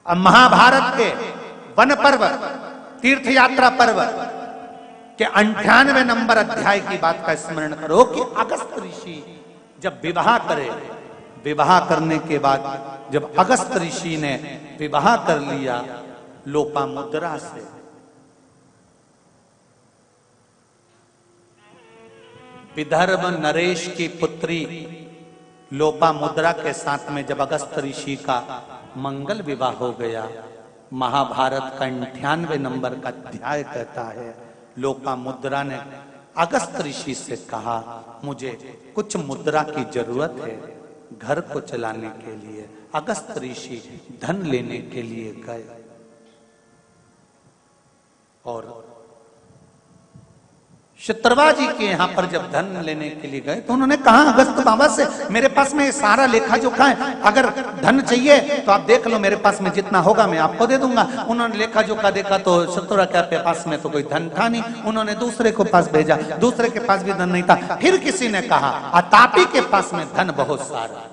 अब महाभारत के वन पर्व, तीर्थ यात्रा पर्व के 98वें नंबर अध्याय की बात का स्मरण करो कि अगस्त ऋषि जब विवाह करे, विवाह करने के बाद जब अगस्त ऋषि ने विवाह कर लिया लोपामुद्रा से, विदर्भ नरेश की पुत्री लोपामुद्रा के साथ में जब अगस्त ऋषि का मंगल विवाह हो गया, महाभारत का 98वें नंबर का अध्याय कहता है लोपामुद्रा ने अगस्त ऋषि से कहा मुझे कुछ मुद्रा की जरूरत है घर को चलाने के लिए। अगस्त ऋषि धन लेने के लिए गए और शत्रवा जी के यहां पर जब धन लेने के लिए गए तो उन्होंने कहा अगस्त बाबा से मेरे पास में सारा लेखा जोखा है, अगर धन चाहिए तो आप देख लो, मेरे पास में जितना होगा मैं आपको दे दूंगा। उन्होंने लेखा जोखा देखा तो शत्रवा के पास में तो कोई धन था नहीं, उन्होंने दूसरे को पास भेजा, दूसरे के पास भी धन नहीं था। फिर किसी ने कहा अतापी के पास में धन बहुत सारा,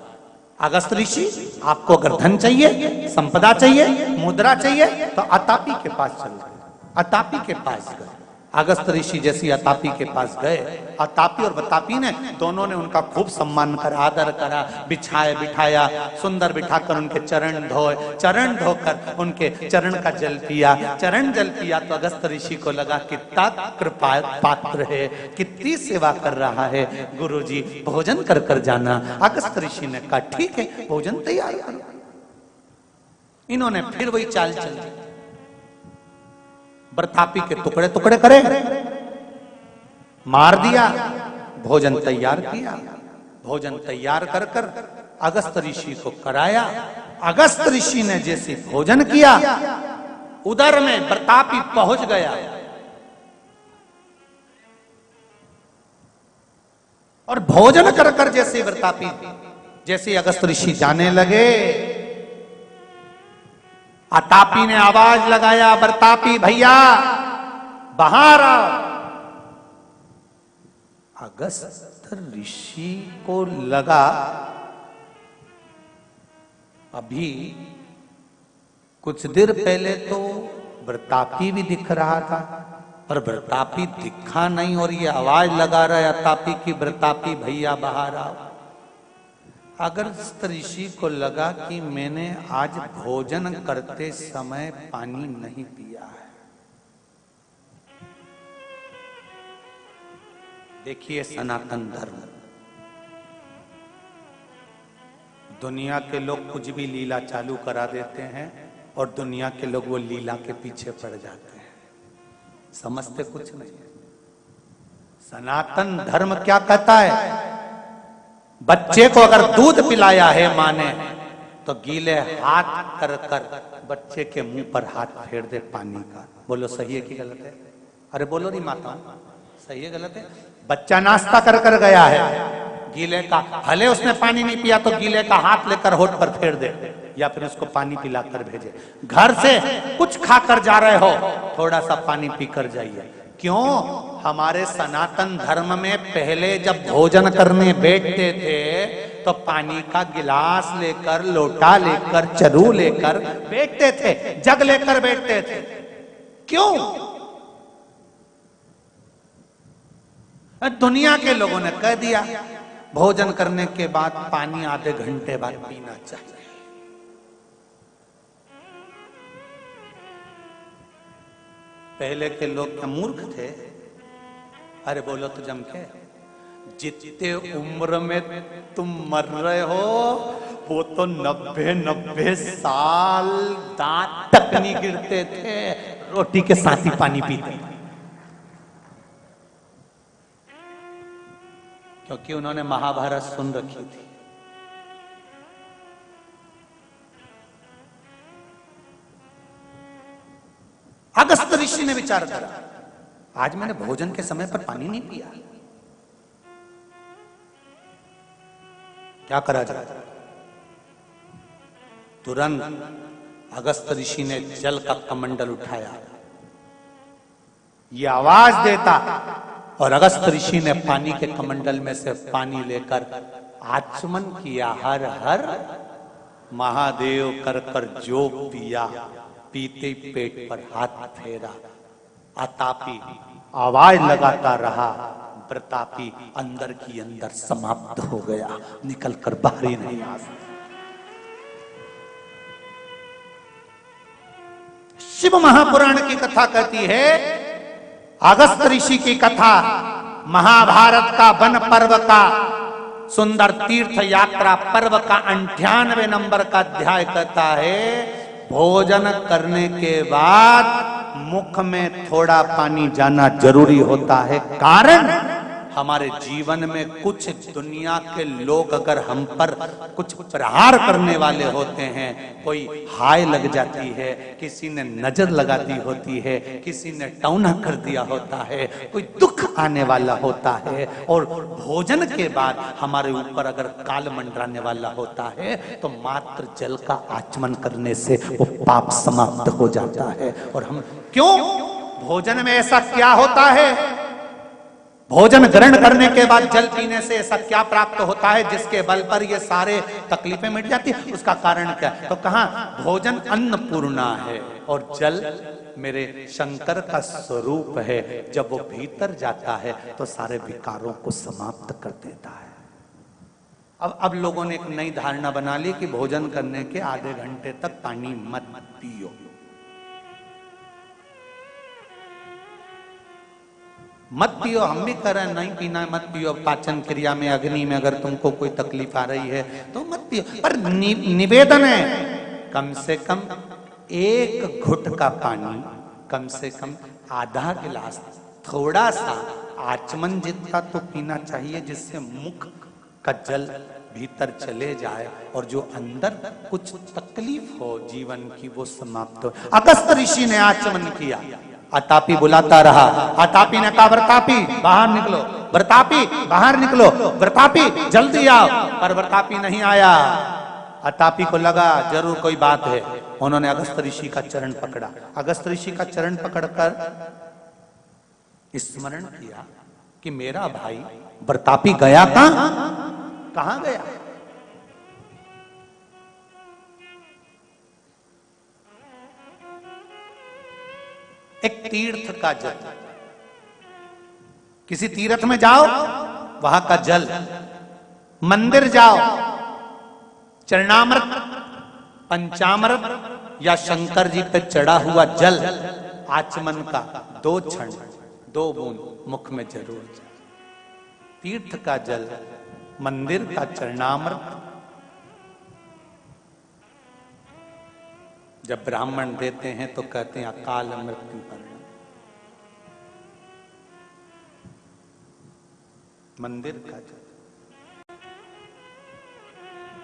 अगस्त ऋषि आपको अगर धन चाहिए, संपदा चाहिए, मुद्रा चाहिए तो अतापी के पास चल गए। अतापी के पास गए, अगस्त ऋषि जैसी अतापी के पास गए, अतापी और बतापी ने दोनों ने उनका खूब सम्मान करा, आदर करा, बिछाया बिठाया, सुंदर बिठाकर उनके चरण धोए, चरण धोकर उनके चरण का जल पिया, चरण जल पिया तो अगस्त ऋषि को लगा कितना कृपा पात्र है, कितनी सेवा कर रहा है, गुरुजी भोजन कर कर जाना। अगस्त ऋषि ने कहा ठीक है भोजन तैयार करो। इन्होंने फिर वही चाल चल दी, प्रतापी के टुकड़े टुकड़े करे, मार दिया, भोजन तैयार किया, भोजन तैयार कर कर अगस्त ऋषि को कराया। अगस्त ऋषि ने जैसे भोजन किया उदर में प्रतापी पहुंच गया और भोजन कर कर जैसे प्रतापी जैसे अगस्त ऋषि जाने लगे, अतापी ने आवाज लगाया प्रतापी भैया बाहर आओ। अगस्त ऋषि को लगा अभी कुछ देर पहले तो प्रतापी भी दिख रहा था पर प्रतापी दिखा नहीं और ये आवाज लगा रहा है अतापी की प्रतापी भैया बाहर आओ। अगस्त ऋषि को लगा कि मैंने आज भोजन करते समय पानी नहीं पिया है। देखिए सनातन धर्म, दुनिया के लोग कुछ भी लीला चालू करा देते हैं और दुनिया के लोग वो लीला के पीछे पड़ जाते हैं, समझते कुछ नहीं। सनातन धर्म क्या कहता है, बच्चे को अगर दूध पिलाया है मां ने तो गीले हाथ कर कर बच्चे के मुंह पर हाथ फेर दे पानी का। बोलो सही है कि गलत है? अरे बोलो नहीं माता, सही है गलत है? बच्चा नाश्ता कर कर गया है, गीले का भले उसने पानी नहीं पिया तो गीले का हाथ लेकर होठ पर फेर दे या फिर उसको पानी पिलाकर भेजे। घर से कुछ खाकर जा रहे हो थोड़ा सा पानी पीकर जाइए। क्यों? हमारे सनातन धर्म में पहले जब भोजन करने बैठते थे तो पानी का गिलास लेकर, लोटा लेकर, चरू लेकर बैठते थे, जग लेकर बैठते थे। क्यों? दुनिया के लोगों ने कह दिया भोजन करने के बाद पानी आधे घंटे बाद पीना चाहिए। पहले के लोग क्या मूर्ख थे? अरे बोलो तो जम के, जितने उम्र में तुम मर रहे हो वो तो 90 साल दांत तक नहीं गिरते थे, रोटी के साथ ही पानी पीते, क्योंकि उन्होंने महाभारत सुन रखी थी। अगस्त ऋषि ने विचार करा आज मैंने भोजन के समय पर पानी नहीं पिया, क्या करा जाए? तुरंत अगस्त ऋषि ने जल का कमंडल उठाया, ये आवाज देता और अगस्त ऋषि ने पानी के कमंडल में से पानी लेकर आचमन किया, हर हर महादेव कर कर जोग पिया, पीते पेट पर हाथ फेरा। आतापी आवाज लगाता रहा, प्रतापी अंदर की अंदर समाप्त हो गया, निकल कर बाहर ही नहीं आ सका। शिव महापुराण की कथा कहती है, अगस्त ऋषि की कथा, महाभारत का वन पर्व का सुंदर तीर्थ यात्रा पर्व का 98 नंबर का अध्याय कहता है, भोजन करने के बाद मुख में थोड़ा पानी जाना जरूरी होता है। कारण हमारे जीवन में कुछ दुनिया के लोग अगर हम पर कुछ प्रहार करने वाले होते हैं, कोई हाय लग जाती है, किसी ने नजर लगा दी होती है, किसी ने टौना कर दिया होता है, कोई दुख आने वाला होता है, और भोजन के बाद हमारे ऊपर अगर काल मंडराने वाला होता है, तो मात्र जल का आचमन करने से वो पाप समाप्त हो जाता है। और हम क्यों, भोजन में ऐसा क्या होता है, भोजन ग्रहण करने के बाद जल पीने से ऐसा क्या प्राप्त होता है जिसके बल पर ये सारे तकलीफें मिट जाती है? उसका कारण क्या है? तो कहा भोजन अन्नपूर्णा है और जल मेरे शंकर का स्वरूप है। जब वो भीतर जाता है तो सारे विकारों को समाप्त कर देता है। अब लोगों ने एक नई धारणा बना ली कि भोजन करने के आधे घंटे तक पानी मत पियो। मत पियो, हम भी कर रहे हैं, नहीं पीना है मत पियो। पाचन क्रिया में, अग्नि में अगर तुमको कोई तकलीफ आ रही है तो मत पियो। पर निवेदन है, कम से कम एक घुट का पानी, कम से कम आधा गिलास, थोड़ा सा आचमन जितना तो पीना चाहिए, जिससे मुख का जल भीतर चले जाए और जो अंदर कुछ तकलीफ हो जीवन की वो समाप्त हो। अगस्त ऋषि ने आचमन किया, अतापी बुलाता रहा। अतापी ने कहा, व्रतापी बाहर निकलो, व्रतापी बाहर निकलो, व्रतापी जल्दी आओ। पर व्रतापी नहीं आया। अतापी को लगा जरूर कोई बात है। उन्होंने अगस्त ऋषि का चरण पकड़ा। अगस्त ऋषि का चरण पकड़कर स्मरण किया कि मेरा भाई व्रतापी गया कहां गया? एक तीर्थ का जल, किसी तीर्थ में जाओ वहां का जल, मंदिर जाओ, चरणामृत, पंचामृत या शंकर जी पे चढ़ा हुआ जल, आचमन का 2 क्षण 2 बूंद मुख में जरूर जाए। तीर्थ का जल, मंदिर का चरणामृत, जब ब्राह्मण देते हैं तो कहते हैं अकाल मृत्यु पर। मंदिर का जल,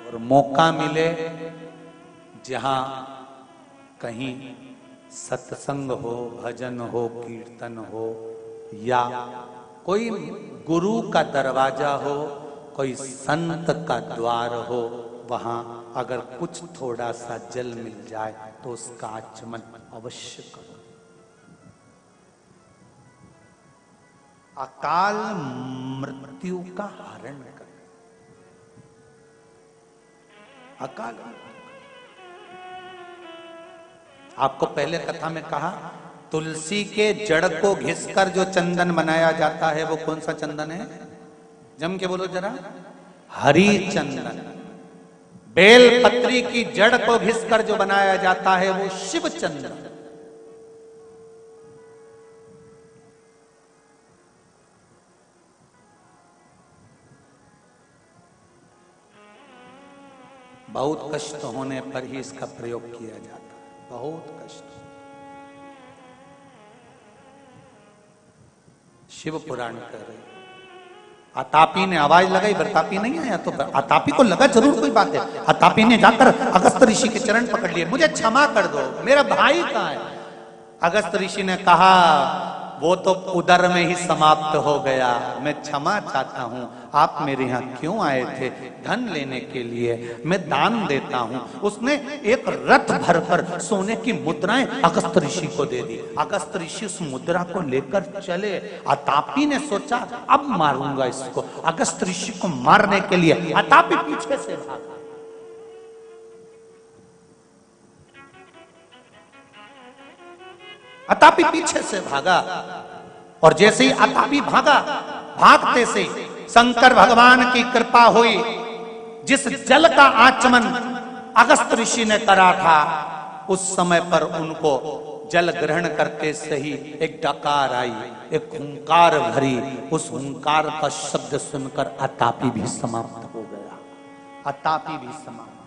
और मौका मिले जहां कहीं सत्संग हो, भजन हो, कीर्तन हो, या कोई गुरु का दरवाजा हो, कोई संत का द्वार हो, वहां अगर कुछ थोड़ा सा जल मिल जाए तो उसका आचमन अवश्य करो। अकाल मृत्यु का हरण कर, अकाल। आपको पहले कथा में कहा, तुलसी के जड़ को घिसकर जो चंदन बनाया जाता है वो कौन सा चंदन है? जम के बोलो जरा। हरि चंदन। बेल पत्री की जड़ को घिसकर जो बनाया जाता है वो शिव चंदन। बहुत कष्ट होने पर ही इसका प्रयोग किया जाता है, बहुत कष्ट। शिव पुराण कह रहे, अतापी ने आवाज लगाई, व्रतापी नहीं आया, तो अतापी को लगा जरूर कोई बात है। अतापी ने जाकर अगस्त ऋषि के चरण पकड़ लिए, मुझे क्षमा कर दो, मेरा भाई कहाँ है? अगस्त ऋषि ने कहा, वो तो उदर में ही समाप्त हो गया, मैं क्षमा चाहता हूं। आप मेरे यहाँ क्यों आए थे? धन लेने के लिए, मैं दान देता हूं। उसने एक रथ भरकर सोने की मुद्राएं अगस्त ऋषि को दे दी। अगस्त ऋषि उस मुद्रा को लेकर चले। अतापी ने सोचा अब मारूंगा इसको। अगस्त ऋषि को मारने के लिए अतापी पीछे से भागा। अतापी पीछे से भागा और जैसे ही अतापी भागा, भागते से शंकर भगवान की कृपा हुई। जिस जल का आचमन अगस्त ऋषि ने करा था, उस समय पर उनको जल ग्रहण करते से ही एक डकार आई, एक हुंकार भरी। उस हुंकार का शब्द सुनकर अतापी भी समाप्त हो गया, अतापी भी समाप्त।